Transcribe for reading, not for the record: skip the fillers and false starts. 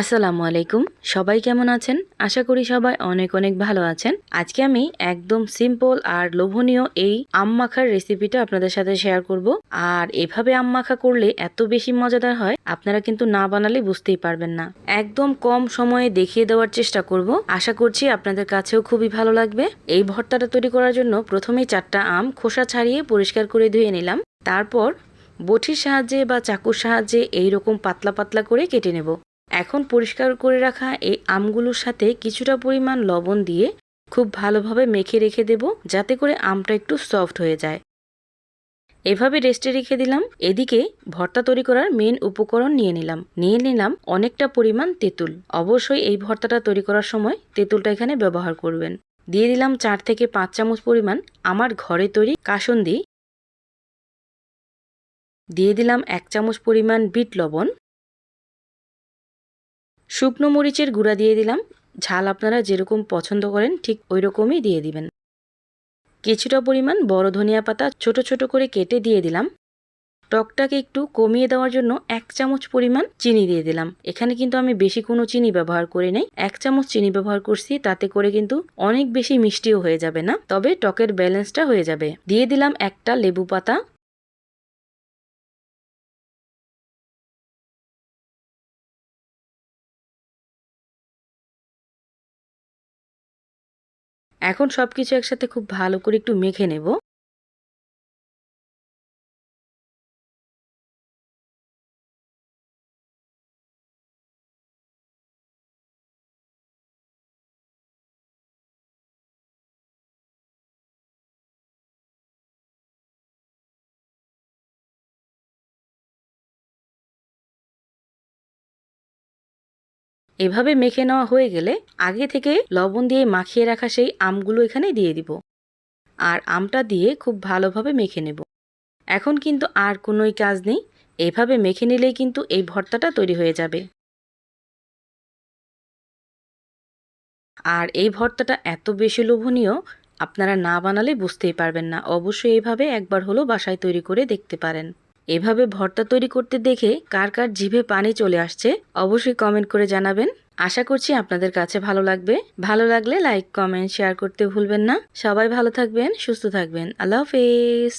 আসসালামু আলাইকুম। সবাই কেমন আছেন? আশা করি সবাই অনেক অনেক ভালো আছেন। আজকে আমি একদম সিম্পল আর লোভনীয় এই আম মাখার রেসিপিটা আপনাদের সাথে শেয়ার করব। আর এভাবে আম মাখা করলে এত বেশি মজাদার হয়, আপনারা কিন্তু না বানালে বুঝতেই পারবেন না। একদম কম সময়ে দেখিয়ে দেওয়ার চেষ্টা করব। আশা করছি আপনাদের কাছেও খুবই ভালো লাগবে। এই ভর্তাটা তৈরি করার জন্য প্রথমেই 4টা আম খোসা ছাড়িয়ে পরিষ্কার করে ধুয়ে নিলাম। তারপর বটির সাহায্যে বা চাকুর সাহায্যে এইরকম পাতলা পাতলা করে কেটে নেব। এখন পরিষ্কার করে রাখা এই আমগুলোর সাথে কিছুটা পরিমাণ লবণ দিয়ে খুব ভালোভাবে মেখে রেখে দেব, যাতে করে আমটা একটু সফট হয়ে যায়। এভাবে রেস্টে রেখে দিলাম। এদিকে ভর্তা তৈরি করার মেন উপকরণ নিয়ে নিলাম অনেকটা পরিমাণ তেঁতুল। অবশ্যই এই ভর্তাটা তৈরি করার সময় তেঁতুলটা এখানে ব্যবহার করবেন। দিয়ে দিলাম 4 থেকে 5 চামচ পরিমাণ আমার ঘরে তৈরি কাসুন্দি। দিয়ে দিলাম 1 চামচ পরিমাণ বিট লবণ। শুকনো মরিচের গুঁড়া দিয়ে দিলাম। ঝাল আপনারা যেরকম পছন্দ করেন ঠিক ওই রকমই দিয়ে দিবেন। কিছুটা পরিমাণ বড় ধনিয়া পাতা ছোট ছোট করে কেটে দিয়ে দিলাম। টকটাকে একটু কমিয়ে দেওয়ার জন্য 1 চামচ পরিমাণ চিনি দিয়ে দিলাম। এখানে কিন্তু আমি বেশি কোনো চিনি ব্যবহার করি নাই, 1 চামচ চিনি ব্যবহার করছি। তাতে করে কিন্তু অনেক বেশি মিষ্টিও হয়ে যাবে না, তবে টকের ব্যালেন্সটা হয়ে যাবে। দিয়ে দিলাম একটা লেবু পাতা। এখন সবকিছু একসাথে খুব ভালো করে একটু মেখে নেব। এভাবে মেখে নেওয়া হয়ে গেলে আগে থেকে লবণ দিয়ে মাখিয়ে রাখা সেই আমগুলো এখানে দিয়ে দিব। আর আমটা দিয়ে খুব ভালোভাবে মেখে নেব। এখন কিন্তু আর কোনোই কাজ নেই, এভাবে মেখে নিলেই কিন্তু এই ভর্তাটা তৈরি হয়ে যাবে। আর এই ভর্তাটা এত বেশি লোভনীয়, আপনারা না বানালে বুঝতেই পারবেন না। অবশ্যই এইভাবে একবার হলো বাসায় তৈরি করে দেখতে পারেন। এভাবে ভর্তা তৈরি করতে দেখে কার কার জিভে পানি চলে আসছে অবশ্যই কমেন্ট করে জানাবেন। আশা করছি আপনাদের কাছে ভালো লাগবে। ভালো লাগলে লাইক, কমেন্ট, শেয়ার করতে ভুলবেন না। সবাই ভালো থাকবেন, সুস্থ থাকবেন। আল্লাহ হাফেজ।